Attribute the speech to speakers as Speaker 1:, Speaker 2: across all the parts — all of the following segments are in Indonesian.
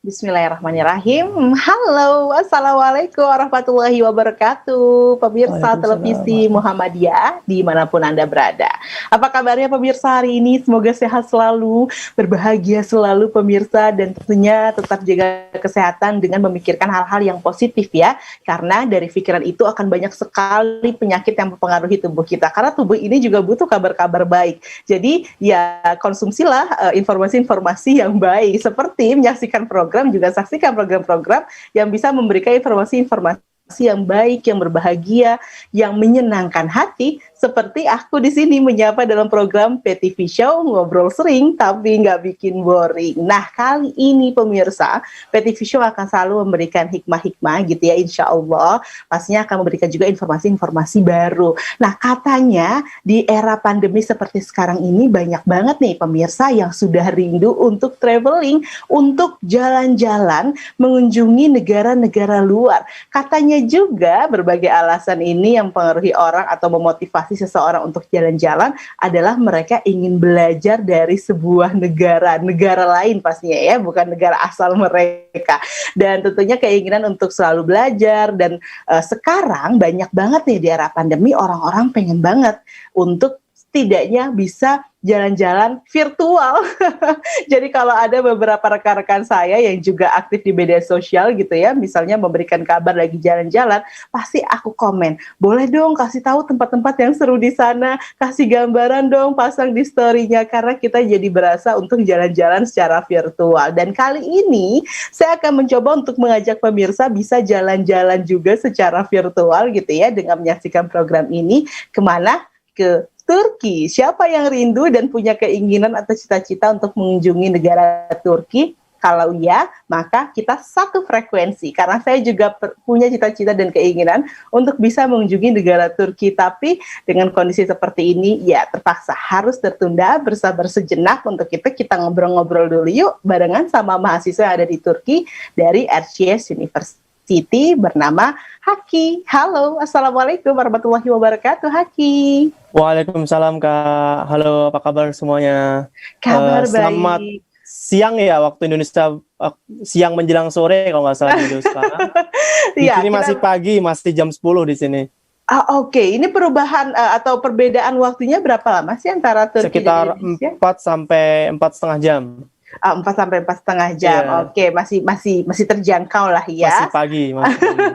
Speaker 1: Bismillahirrahmanirrahim. Halo, assalamualaikum warahmatullahi wabarakatuh. Pemirsa
Speaker 2: Waalaikumsalam
Speaker 1: televisi Muhammadiyah dimanapun Anda berada. Apa kabarnya pemirsa hari ini? Semoga sehat selalu, berbahagia selalu pemirsa, dan tentunya tetap jaga kesehatan dengan memikirkan hal-hal yang positif ya. Karena dari pikiran itu akan banyak sekali penyakit yang mempengaruhi tubuh kita. Karena tubuh ini juga butuh kabar-kabar baik. Jadi ya konsumsilah informasi-informasi yang baik, seperti menyaksikan program, juga saksikan program-program yang bisa memberikan informasi-informasi yang baik, yang berbahagia, yang menyenangkan hati, seperti aku di sini menyapa dalam program PTV Show, ngobrol sering tapi nggak bikin boring. Nah, kali ini pemirsa, PTV Show akan selalu memberikan hikmah-hikmah gitu ya, insya Allah. Pastinya akan memberikan juga informasi-informasi baru. Nah, katanya di era pandemi seperti sekarang ini banyak banget nih pemirsa yang sudah rindu untuk traveling, untuk jalan-jalan, mengunjungi negara-negara luar. Katanya juga berbagai alasan ini yang mempengaruhi orang atau memotivasi seseorang untuk jalan-jalan adalah mereka ingin belajar dari sebuah negara lain pastinya ya, bukan negara asal mereka. Dan tentunya keinginan untuk selalu belajar, dan sekarang banyak banget nih di era pandemi orang-orang pengen banget untuk setidaknya bisa jalan-jalan virtual. Jadi kalau ada beberapa rekan-rekan saya yang juga aktif di media sosial gitu ya, misalnya memberikan kabar lagi jalan-jalan, pasti aku komen, boleh dong kasih tahu tempat-tempat yang seru di sana, kasih gambaran dong, pasang di story-nya, karena kita jadi berasa untuk jalan-jalan secara virtual. Dan kali ini saya akan mencoba untuk mengajak pemirsa bisa jalan-jalan juga secara virtual gitu ya, dengan menyaksikan program ini. Kemana? Ke Turki. Siapa yang rindu dan punya keinginan atau cita-cita untuk mengunjungi negara Turki? Kalau ya, maka kita satu frekuensi. Karena saya juga punya cita-cita dan keinginan untuk bisa mengunjungi negara Turki. Tapi dengan kondisi seperti ini, ya terpaksa harus tertunda, bersabar sejenak untuk kita ngobrol-ngobrol dulu yuk barengan sama mahasiswa yang ada di Turki dari RCS University bernama Haki. Halo, assalamualaikum warahmatullahi wabarakatuh, Haki.
Speaker 2: Waalaikumsalam Kak. Halo, apa kabar semuanya?
Speaker 1: Kabar
Speaker 2: Selamat
Speaker 1: baik.
Speaker 2: siang ya waktu Indonesia, siang menjelang sore kalau nggak salah di sekarang. Di
Speaker 1: Iya,
Speaker 2: sini masih pagi, masih jam 10 di sini.
Speaker 1: Oke. Ini perubahan atau perbedaan waktunya berapa lama sih antara Turki dan
Speaker 2: Sekitar
Speaker 1: Indonesia?
Speaker 2: 4 sampai 4,5 jam.
Speaker 1: 4 sampai 4,5 jam.
Speaker 2: Iya,
Speaker 1: Oke, masih terjangkau lah
Speaker 2: masih
Speaker 1: ya.
Speaker 2: pagi, masih pagi.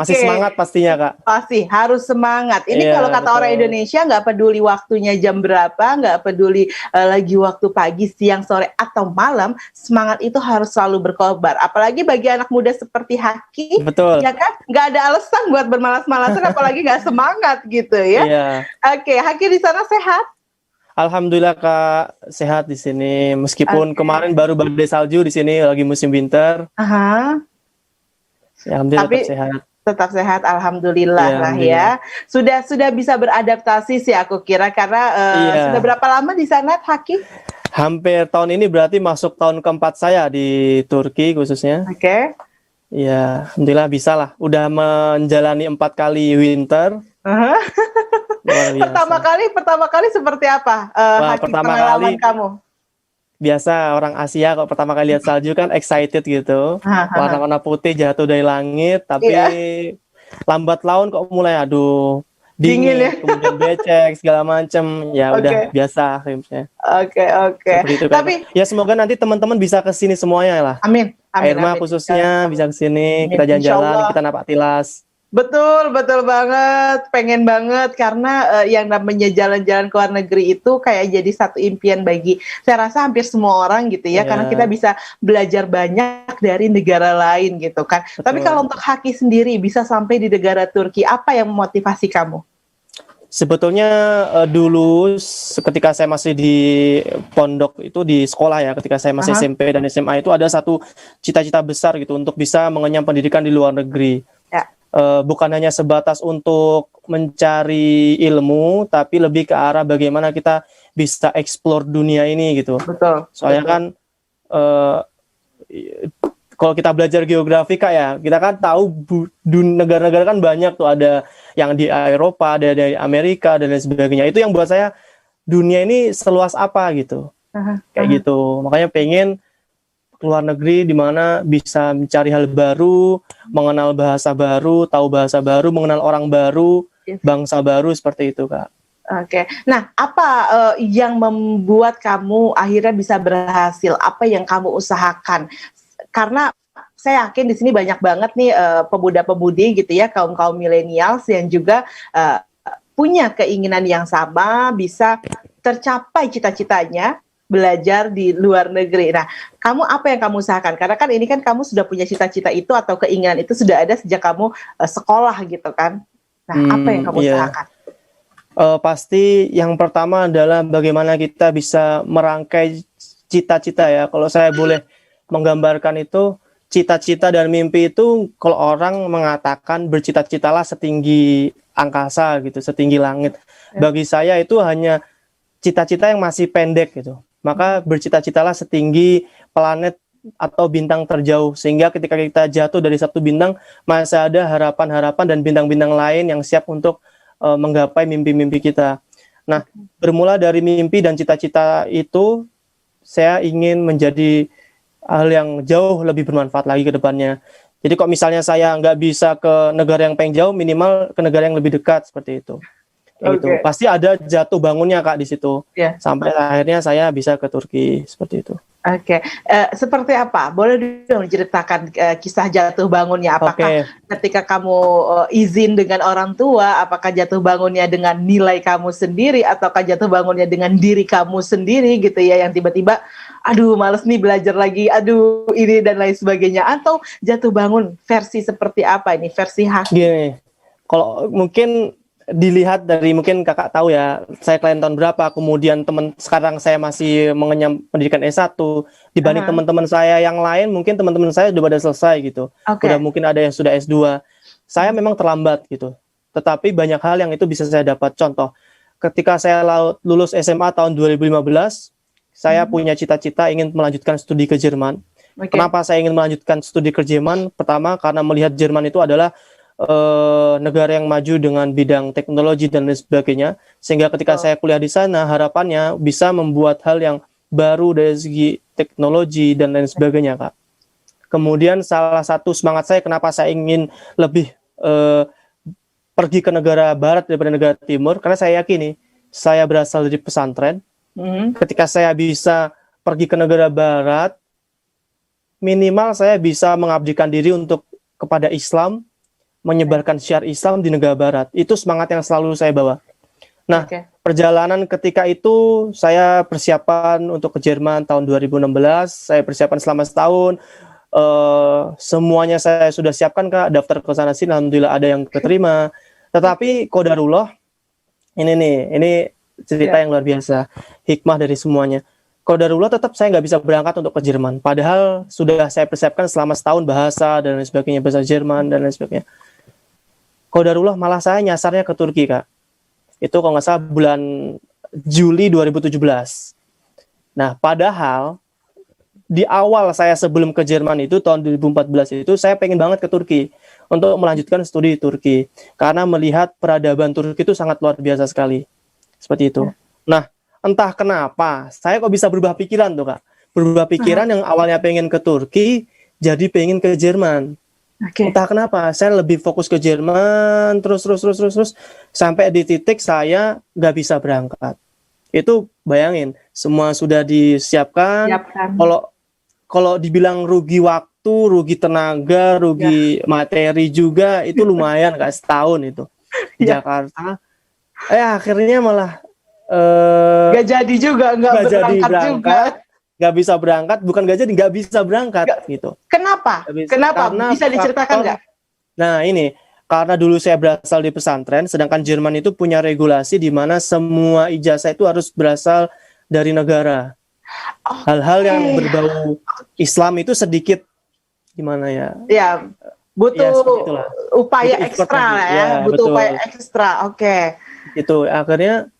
Speaker 2: Masih
Speaker 1: Oke.
Speaker 2: semangat pastinya Kak.
Speaker 1: Pasti harus semangat. Ini kalau
Speaker 2: Iya,
Speaker 1: kata orang
Speaker 2: betul.
Speaker 1: Indonesia, nggak peduli waktunya jam berapa, nggak peduli lagi waktu pagi, siang, sore, atau malam, semangat itu harus selalu berkobar. Apalagi bagi anak muda seperti Haki,
Speaker 2: Betul.
Speaker 1: ya kan? Nggak ada alasan buat bermalas-malasan, apalagi nggak semangat gitu ya.
Speaker 2: Iya.
Speaker 1: Oke, Haki di sana sehat?
Speaker 2: Alhamdulillah Kak, sehat di sini. Meskipun
Speaker 1: Oke.
Speaker 2: kemarin baru badai salju di sini, lagi musim winter.
Speaker 1: Aha.
Speaker 2: Ya, alhamdulillah
Speaker 1: Tapi
Speaker 2: tetap sehat.
Speaker 1: tetap sehat, alhamdulillah
Speaker 2: Iya,
Speaker 1: lah
Speaker 2: alhamdulillah.
Speaker 1: ya. Sudah bisa beradaptasi sih aku kira, karena sudah
Speaker 2: Iya,
Speaker 1: berapa lama di sana, Haki?
Speaker 2: hampir tahun ini berarti masuk tahun keempat saya di Turki khususnya.
Speaker 1: Oke.
Speaker 2: Iya, alhamdulillah bisa lah. Udah menjalani 4 kali winter.
Speaker 1: Aha.
Speaker 2: Luar biasa.
Speaker 1: Pertama kali seperti apa,
Speaker 2: Wah,
Speaker 1: Haki,
Speaker 2: pertama
Speaker 1: pengalaman
Speaker 2: kali
Speaker 1: kamu?
Speaker 2: biasa orang Asia kalau pertama kali lihat salju kan excited gitu.
Speaker 1: Hahaha.
Speaker 2: Warna-warna putih jatuh dari langit, tapi
Speaker 1: Iya,
Speaker 2: lambat laun kok mulai aduh
Speaker 1: dingin ya.
Speaker 2: dingin, kemudian becek segala macem. Ya udah
Speaker 1: Oke,
Speaker 2: biasa akhirnya.
Speaker 1: oke.
Speaker 2: Seperti itu Kak.
Speaker 1: Tapi
Speaker 2: Ya semoga nanti teman-teman bisa ke sini semuanya lah.
Speaker 1: amin, amin,
Speaker 2: Airma
Speaker 1: amin.
Speaker 2: khususnya bisa ke sini,
Speaker 1: Amin.
Speaker 2: kita
Speaker 1: Insya
Speaker 2: jalan-jalan,
Speaker 1: Allah.
Speaker 2: kita napak tilas.
Speaker 1: Betul banget, pengen banget, karena yang namanya jalan-jalan ke luar negeri itu kayak jadi satu impian bagi, saya rasa hampir semua orang gitu ya, karena kita
Speaker 2: Ya,
Speaker 1: bisa belajar banyak dari negara lain gitu kan. Tapi kalau
Speaker 2: betul.
Speaker 1: untuk Haki sendiri bisa sampai di negara Turki, apa yang memotivasi kamu?
Speaker 2: Sebetulnya dulu ketika saya masih di pondok itu di sekolah ya, ketika saya masih
Speaker 1: Aha.
Speaker 2: SMP dan SMA itu ada satu cita-cita besar gitu untuk bisa mengenyam pendidikan di luar negeri.
Speaker 1: Ya.
Speaker 2: Bukan hanya sebatas untuk mencari ilmu, tapi lebih ke arah bagaimana kita bisa explore dunia ini gitu.
Speaker 1: Betul.
Speaker 2: Soalnya kan eh, kalau kita belajar geografi Kak ya, kita kan tahu negara-negara kan banyak tuh, ada yang di Eropa, ada dari Amerika dan lain sebagainya. Itu yang buat saya dunia ini seluas apa gitu. Kayak gitu. Makanya pengen ke luar negeri di mana bisa mencari hal baru, mengenal bahasa baru, tahu bahasa baru, mengenal orang baru, bangsa baru seperti itu, Kak.
Speaker 1: Oke. Nah, apa yang membuat kamu akhirnya bisa berhasil? Apa yang kamu usahakan? Karena saya yakin di sini banyak banget nih pemuda-pemudi gitu ya, kaum-kaum milenials yang juga punya keinginan yang sama, bisa tercapai cita-citanya belajar di luar negeri. Nah, kamu apa yang kamu usahakan? Karena kan ini kan kamu sudah punya cita-cita itu atau keinginan itu sudah ada sejak kamu sekolah gitu kan. Nah, apa yang kamu usahakan?
Speaker 2: Pasti yang pertama adalah bagaimana kita bisa merangkai cita-cita ya. Kalau saya boleh menggambarkan itu, cita-cita dan mimpi itu kalau orang mengatakan bercita-citalah setinggi angkasa gitu, setinggi langit. Bagi saya itu hanya cita-cita yang masih pendek gitu. Maka bercita-citalah setinggi planet atau bintang terjauh, sehingga ketika kita jatuh dari satu bintang masih ada harapan-harapan dan bintang-bintang lain yang siap untuk menggapai mimpi-mimpi kita. Nah, bermula dari mimpi dan cita-cita itu, saya ingin menjadi hal yang jauh lebih bermanfaat lagi ke depannya. Jadi kok misalnya saya nggak bisa ke negara yang paling jauh, minimal ke negara yang lebih dekat seperti itu. Gitu. Pasti ada jatuh bangunnya, Kak, di situ. Sampai akhirnya saya bisa ke Turki seperti itu.
Speaker 1: Oke. Seperti apa? Boleh dong ceritakan kisah jatuh bangunnya. Apakah ketika kamu izin dengan orang tua, apakah jatuh bangunnya dengan nilai kamu sendiri, ataukah jatuh bangunnya dengan diri kamu sendiri gitu ya, yang tiba-tiba aduh males nih belajar lagi, aduh ini dan lain sebagainya, atau jatuh bangun versi seperti apa ini, versi khas?
Speaker 2: Gini, kalau mungkin dilihat dari, mungkin kakak tahu ya, saya klien tahun berapa, kemudian sekarang saya masih mengenyam pendidikan S1, dibanding teman-teman saya yang lain, mungkin teman-teman saya sudah pada selesai gitu, udah mungkin ada yang sudah S2, saya memang terlambat gitu, tetapi banyak hal yang itu bisa saya dapat. Contoh, ketika saya lulus SMA tahun 2015, saya punya cita-cita ingin melanjutkan studi ke Jerman. Kenapa saya ingin melanjutkan studi ke Jerman? Pertama, karena melihat Jerman itu adalah negara yang maju dengan bidang teknologi dan lain sebagainya, sehingga ketika saya kuliah di sana harapannya bisa membuat hal yang baru dari segi teknologi dan lain sebagainya, Kak. Kemudian salah satu semangat saya kenapa saya ingin lebih pergi ke negara barat daripada negara timur, karena saya yakini saya berasal dari pesantren. Ketika saya bisa pergi ke negara barat, minimal saya bisa mengabdikan diri untuk kepada Islam, menyebarkan syiar Islam di negara barat. Itu semangat yang selalu saya bawa. Nah, perjalanan ketika itu saya persiapan untuk ke Jerman tahun 2016, saya persiapan selama setahun, semuanya saya sudah siapkan, Kak, daftar ke sana sini, alhamdulillah ada yang keterima. Tetapi qadarullah, ini cerita yang luar biasa, hikmah dari semuanya. Qadarullah tetap saya nggak bisa berangkat untuk ke Jerman, padahal sudah saya persiapkan selama setahun bahasa dan lain sebagainya, bahasa Jerman dan lain sebagainya. Qadarullah malah saya nyasarnya ke Turki, Kak. Itu kalau nggak salah bulan Juli 2017. Nah, padahal di awal saya sebelum ke Jerman itu, tahun 2014 itu, saya pengen banget ke Turki untuk melanjutkan studi di Turki. Karena melihat peradaban Turki itu sangat luar biasa sekali. Seperti itu. Nah, entah kenapa, saya kok bisa berubah pikiran tuh, Kak. Berubah pikiran yang awalnya pengen ke Turki, jadi pengen ke Jerman. Entah kenapa, saya lebih fokus ke Jerman, terus sampai di titik saya nggak bisa berangkat. Itu bayangin, semua sudah disiapkan. Kalau dibilang rugi waktu, rugi tenaga, rugi materi juga, itu lumayan, Kak, setahun itu di Jakarta. Akhirnya malah
Speaker 1: nggak jadi juga, nggak berangkat juga.
Speaker 2: Nggak bisa berangkat, bukan nggak jadi, nggak bisa berangkat gitu.
Speaker 1: Kenapa? Kenapa? Bisa diceritakan nggak?
Speaker 2: Nah ini, karena dulu saya berasal di pesantren, sedangkan Jerman itu punya regulasi di mana semua ijazah itu harus berasal dari negara. Hal-hal yang berbau Islam itu sedikit gimana ya?
Speaker 1: Ya, butuh upaya ekstra ya, butuh upaya ekstra.
Speaker 2: Itu akhirnya.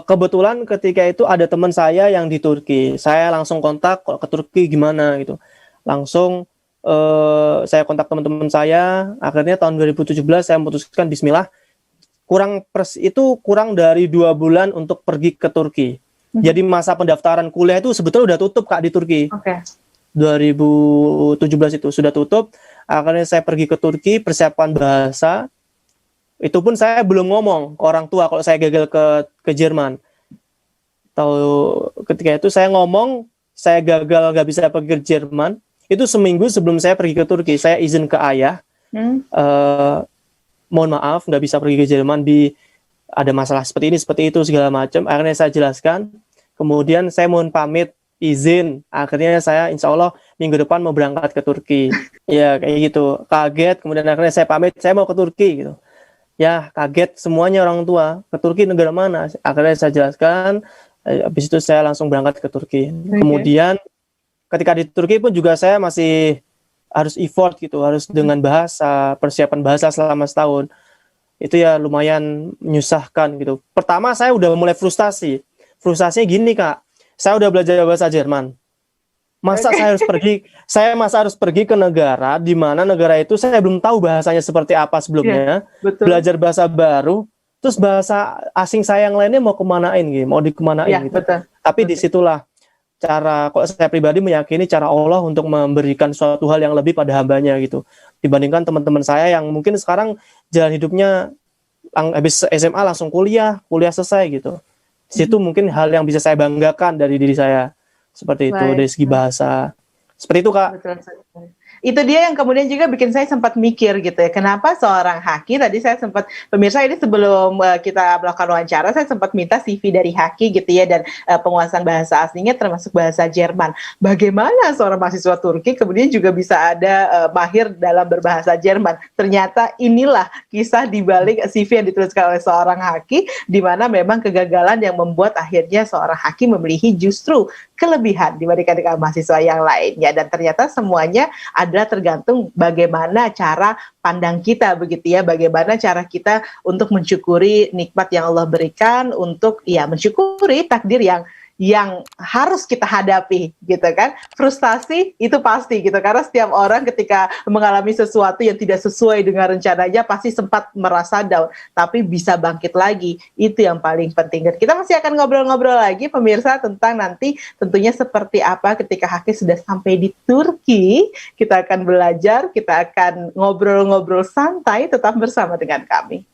Speaker 2: Kebetulan ketika itu ada teman saya yang di Turki, saya langsung kontak ke Turki gimana gitu, langsung saya kontak teman-teman saya. Akhirnya tahun 2017 saya memutuskan Bismillah, kurang dari 2 bulan untuk pergi ke Turki. Jadi masa pendaftaran kuliah itu sebetulnya udah tutup, Kak, di Turki. 2017 itu sudah tutup. Akhirnya saya pergi ke Turki, persiapan bahasa. Itu pun saya belum ngomong ke orang tua kalau saya gagal ke Jerman. Tahu ketika itu saya ngomong, saya gagal nggak bisa pergi ke Jerman. Itu seminggu sebelum saya pergi ke Turki, saya izin ke ayah. Mohon maaf nggak bisa pergi ke Jerman, ada masalah seperti ini, seperti itu, segala macam. Akhirnya saya jelaskan. Kemudian saya mohon pamit, izin. Akhirnya saya insya Allah minggu depan mau berangkat ke Turki. Ya kayak gitu. Kaget. Kemudian akhirnya saya pamit, saya mau ke Turki gitu. Ya kaget semuanya orang tua. Ke Turki negara mana? Akhirnya saya jelaskan. Habis itu saya langsung berangkat ke Turki. Kemudian ketika di Turki pun juga saya masih harus effort gitu. Harus dengan bahasa, persiapan bahasa selama setahun. Itu ya lumayan menyusahkan gitu. Pertama saya udah mulai frustasi. Frustasinya gini Kak, saya udah belajar bahasa Jerman. Saya harus pergi ke negara di mana negara itu saya belum tahu bahasanya seperti apa sebelumnya.
Speaker 1: Betul.
Speaker 2: Belajar bahasa baru, terus bahasa asing saya yang lainnya mau kemanain gitu, mau dikemanain gitu.
Speaker 1: Betul.
Speaker 2: Tapi disitulah kalau saya pribadi meyakini cara Allah untuk memberikan suatu hal yang lebih pada hambanya gitu. Dibandingkan teman-teman saya yang mungkin sekarang jalan hidupnya habis SMA langsung kuliah selesai gitu. Di situ mungkin hal yang bisa saya banggakan dari diri saya. Seperti itu dari segi bahasa. Seperti itu Kak.
Speaker 1: Betul. Itu dia yang kemudian juga bikin saya sempat mikir gitu ya, kenapa seorang Haki, tadi saya sempat, pemirsa ini sebelum kita melakukan wawancara, saya sempat minta CV dari Haki gitu ya, dan penguasaan bahasa aslinya termasuk bahasa Jerman. Bagaimana seorang mahasiswa Turki kemudian juga bisa ada mahir dalam berbahasa Jerman? Ternyata inilah kisah dibalik CV yang dituliskan oleh seorang Haki, di mana memang kegagalan yang membuat akhirnya seorang Haki memiliki justru kelebihan dibandingkan dengan mahasiswa yang lainnya, dan ternyata semuanya adalah tergantung bagaimana cara pandang kita begitu ya, bagaimana cara kita untuk mensyukuri nikmat yang Allah berikan, untuk ya mensyukuri takdir yang harus kita hadapi gitu kan. Frustasi itu pasti gitu, karena setiap orang ketika mengalami sesuatu yang tidak sesuai dengan rencananya pasti sempat merasa down, tapi bisa bangkit lagi, itu yang paling penting. Dan kita masih akan ngobrol-ngobrol lagi pemirsa tentang nanti tentunya seperti apa ketika Haki sudah sampai di Turki. Kita akan belajar, kita akan ngobrol-ngobrol santai, tetap bersama dengan kami.